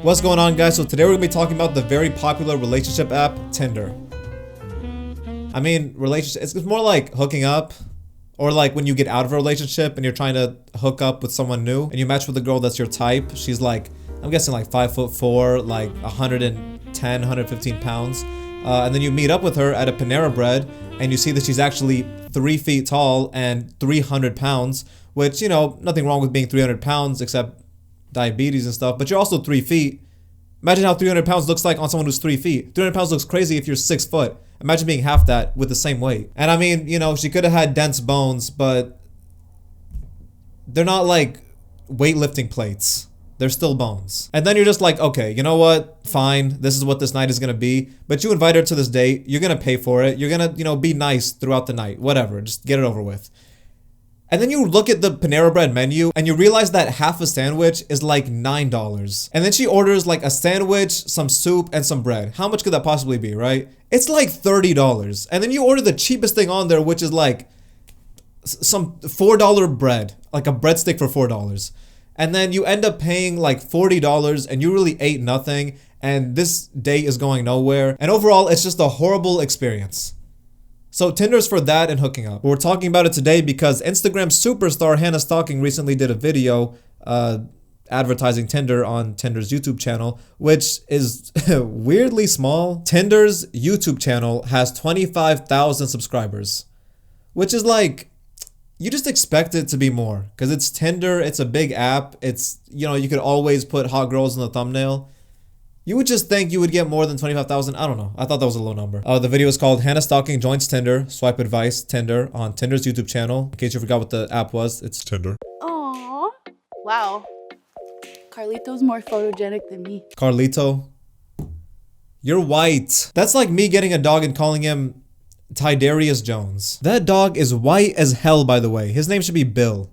What's going on, guys? So today we're gonna be talking about the very popular relationship app, Tinder. I mean, it's more like hooking up, or like when you get out of a relationship and you're trying to hook up with someone new and you match with a girl that's your type. She's like, I'm guessing like 5'4", like 110, 115 pounds. And then you meet up with her at a Panera Bread and you see that she's actually 3 feet tall and 300 pounds, which, you know, nothing wrong with being 300 pounds except diabetes and stuff, but you're also 3 feet. Imagine how 300 pounds looks like on someone who's 3 feet. 300 pounds looks crazy if you're 6 foot. Imagine being half that with the same weight. And I mean, you know, she could have had dense bones, but they're not like weightlifting plates. They're still bones. And then you're just like, okay, you know what? Fine. This is what this night is gonna be. But you invite her to this date. You're gonna pay for it. You're gonna, you know, be nice throughout the night. Whatever. Just get it over with. And then you look at the Panera Bread menu and you realize that half a sandwich is like $9. And then she orders like a sandwich, some soup, and some bread. How much could that possibly be, right? It's like $30. And then you order the cheapest thing on there, which is like some $4 bread, like a breadstick for $4. And then you end up paying like $40 and you really ate nothing. And this date is going nowhere. And overall, it's just a horrible experience. So Tinder's for that and hooking up. We're talking about it today because Instagram superstar Hannah Stocking recently did a video advertising Tinder on Tinder's YouTube channel, which is weirdly small. Tinder's YouTube channel has 25,000 subscribers, which is like, you just expect it to be more because it's Tinder, it's a big app. It's, you know, you could always put hot girls in the thumbnail. You would just think you would get more than 25,000. I don't know. I thought that was a low number. The video is called Hannah Stocking Joins Tinder. Swipe Advice Tinder on Tinder's YouTube channel. In case you forgot what the app was, it's Tinder. Aww. Wow. Carlito's more photogenic than me. Carlito. You're white. That's like me getting a dog and calling him Tidarius Jones. That dog is white as hell, by the way. His name should be Bill.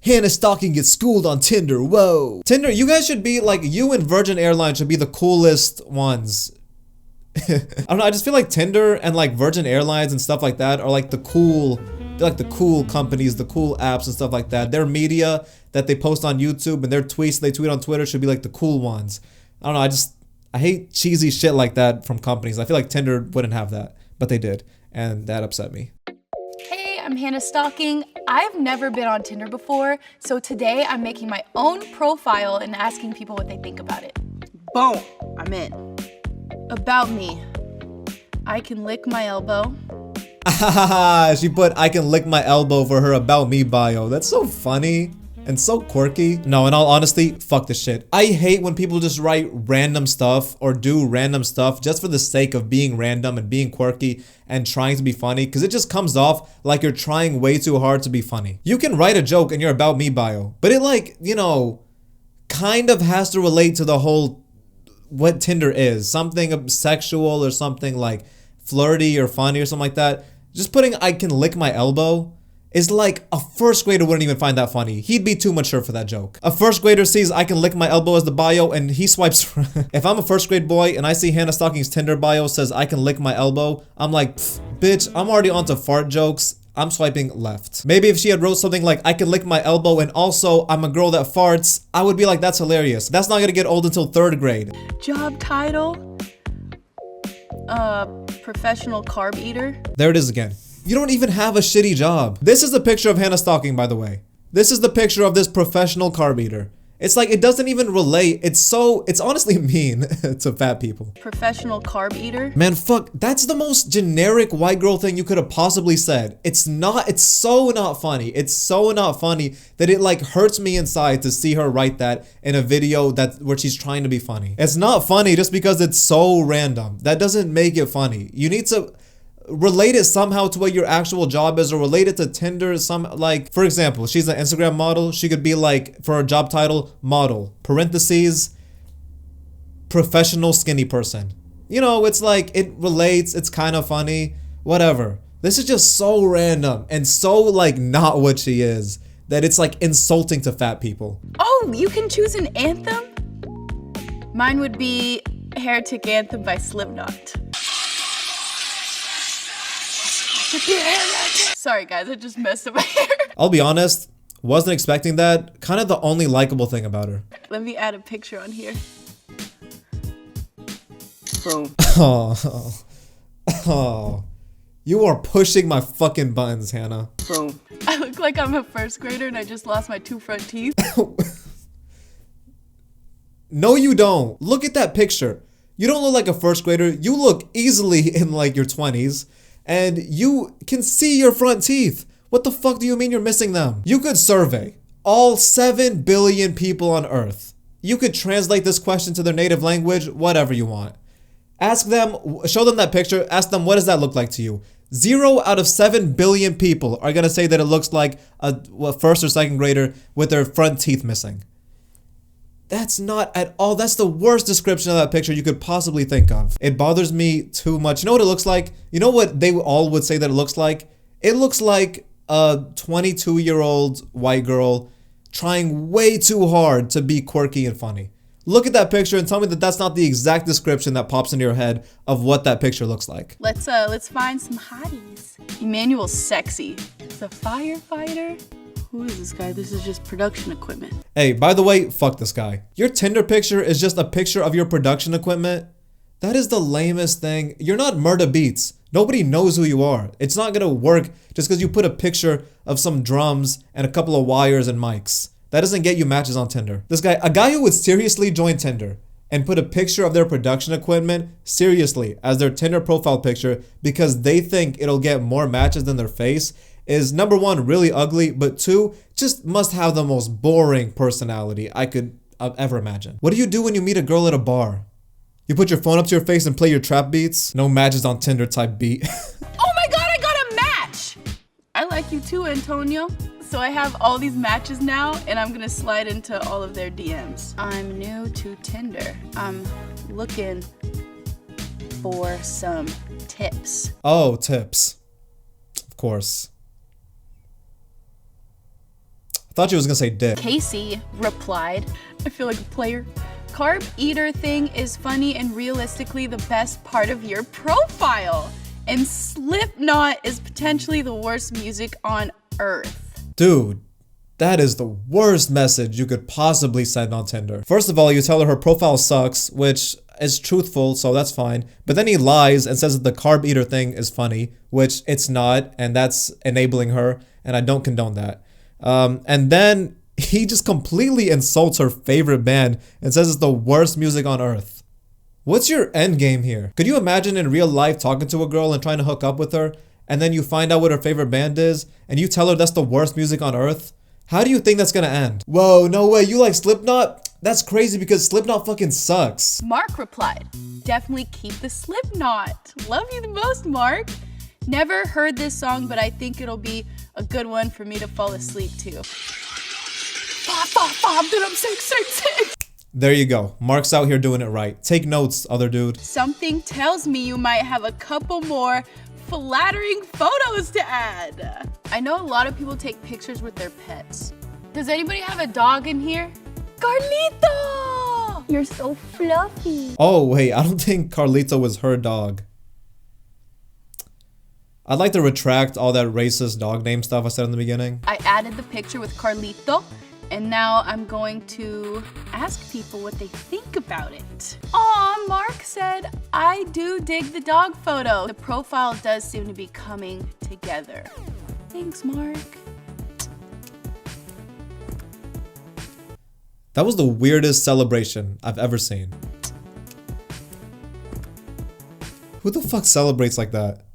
Hannah Stocking gets schooled on Tinder. Whoa. Tinder, you guys should be like, you and Virgin Airlines should be the coolest ones. I don't know, I just feel like Tinder and like Virgin Airlines and stuff like that are like the cool, they're like the cool companies, the cool apps and stuff like that. Their media that they post on YouTube and their tweets they tweet on Twitter should be like the cool ones. I don't know, I hate cheesy shit like that from companies. I feel like Tinder wouldn't have that, but they did. And that upset me. I'm Hannah Stocking. I've never been on Tinder before, so today I'm making my own profile and asking people what they think about it. Boom, I'm in. About me. I can lick my elbow. She put I can lick my elbow for her about me bio. That's so funny and so quirky. No, in all honesty, fuck this shit. I hate when people just write random stuff or do random stuff just for the sake of being random and being quirky and trying to be funny, because it just comes off like you're trying way too hard to be funny. You can write a joke in your about me bio, but it like, you know, kind of has to relate to the whole what Tinder is. Something sexual or something like flirty or funny or something like that. Just putting I can lick my elbow is like a first grader wouldn't even find that funny. He'd be too mature for that joke. A first grader sees I can lick my elbow as the bio and he swipes. If I'm a first grade boy and I see Hannah Stocking's Tinder bio says I can lick my elbow, I'm like, bitch, I'm already onto fart jokes. I'm swiping left. Maybe if she had wrote something like I can lick my elbow and also I'm a girl that farts, I would be like, that's hilarious. That's not gonna get old until 3rd grade. Job title? Professional carb eater. There it is again. You don't even have a shitty job. This is the picture of Hannah Stocking, by the way. This is the picture of this professional carb eater. It's like, it doesn't even relate. It's honestly mean to fat people. Professional carb eater. Man, fuck, that's the most generic white girl thing you could have possibly said. It's so not funny. It's so not funny that it like hurts me inside to see her write that in a video where she's trying to be funny. It's not funny just because it's so random. That doesn't make it funny. You need to relate it somehow to what your actual job is, or relate it to Tinder. Like, for example, she's an Instagram model. She could be like, for her job title, model, parentheses, professional skinny person. You know, it's like, it relates, it's kind of funny, whatever. This is just so random and so like not what she is that it's like insulting to fat people. Oh, you can choose an anthem? Mine would be Heretic Anthem by Slipknot. Sorry guys, I just messed up my hair. I'll be honest, Wasn't expecting that. Kind of the only likable thing about her. Let me add a picture on here. Boom. Oh. You are pushing my fucking buttons, Hannah. Boom. I look like I'm a first grader and I just lost my 2 front teeth. No, you don't. Look at that picture. You don't look like a first grader. You look easily in like your 20s. And you can see your front teeth. What the fuck do you mean you're missing them? You could survey all 7 billion people on Earth. You could translate this question to their native language, whatever you want. Ask them, show them that picture, ask them, what does that look like to you? 0 out of 7 billion people are gonna say that it looks like a first or second grader with their front teeth missing. That's not at all, that's the worst description of that picture you could possibly think of. It bothers me too much. You know what it looks like? You know what they all would say that it looks like? It looks like a 22-year-old white girl trying way too hard to be quirky and funny. Look at that picture and tell me that that's not the exact description that pops into your head of what that picture looks like. Let's find some hotties. Emmanuel's sexy. He's a firefighter. Who is this guy? This is just production equipment. Hey, by the way, fuck this guy. Your Tinder picture is just a picture of your production equipment? That is the lamest thing. You're not Murda Beats. Nobody knows who you are. It's not gonna work just because you put a picture of some drums and a couple of wires and mics. That doesn't get you matches on Tinder. This guy, a guy who would seriously join Tinder and put a picture of their production equipment seriously as their Tinder profile picture because they think it'll get more matches than their face is, number 1, really ugly, but 2, just must have the most boring personality I could ever imagine. What do you do when you meet a girl at a bar? You put your phone up to your face and play your trap beats? No matches on Tinder type beat. Oh my god, I got a match! I like you too, Antonio. So I have all these matches now and I'm gonna slide into all of their DMs. I'm new to Tinder. I'm looking for some tips. Oh, tips. Of course. I thought you was gonna say dick. Casey replied, I feel like a player. Carb eater thing is funny and realistically the best part of your profile. And Slipknot is potentially the worst music on earth. Dude, that is the worst message you could possibly send on Tinder. First of all, you tell her profile sucks, which is truthful, so that's fine. But then he lies and says that the carb eater thing is funny, which it's not, and that's enabling her, and I don't condone that. And then he just completely insults her favorite band and says it's the worst music on earth. What's your end game here? Could you imagine in real life talking to a girl and trying to hook up with her, and then you find out what her favorite band is, and you tell her that's the worst music on earth? How do you think that's gonna end? Whoa, no way, you like Slipknot? That's crazy because Slipknot fucking sucks. Mark replied, definitely keep the Slipknot. Love you the most, Mark. Never heard this song, but I think it'll be a good one for me to fall asleep to. Then I'm sick. There you go. Mark's out here doing it right. Take notes, other dude. Something tells me you might have a couple more flattering photos to add. I know a lot of people take pictures with their pets. Does anybody have a dog in here? Carlito! You're so fluffy. Oh, wait, I don't think Carlito was her dog. I'd like to retract all that racist dog name stuff I said in the beginning. I added the picture with Carlito, and now I'm going to ask people what they think about it. Aw, Mark said, I do dig the dog photo. The profile does seem to be coming together. Thanks, Mark. That was the weirdest celebration I've ever seen. Who the fuck celebrates like that?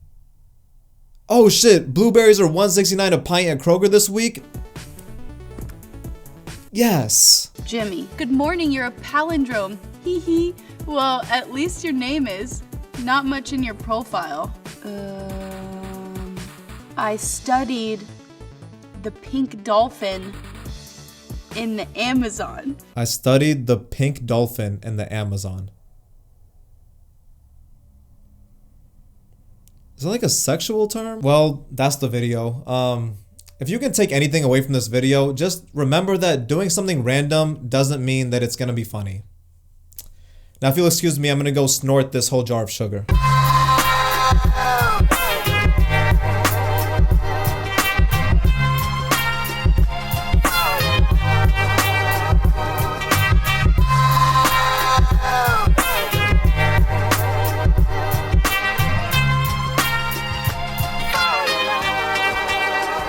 Oh shit, blueberries are $1.69 a pint at Kroger this week? Yes. Jimmy, good morning, you're a palindrome. Hee hee. Well, at least your name is. Not much in your profile. I studied the pink dolphin in the Amazon. I studied the pink dolphin in the Amazon. Is that like a sexual term? Well, that's the video. If you can take anything away from this video, just remember that doing something random doesn't mean that it's gonna be funny. Now, if you'll excuse me, I'm gonna go snort this whole jar of sugar.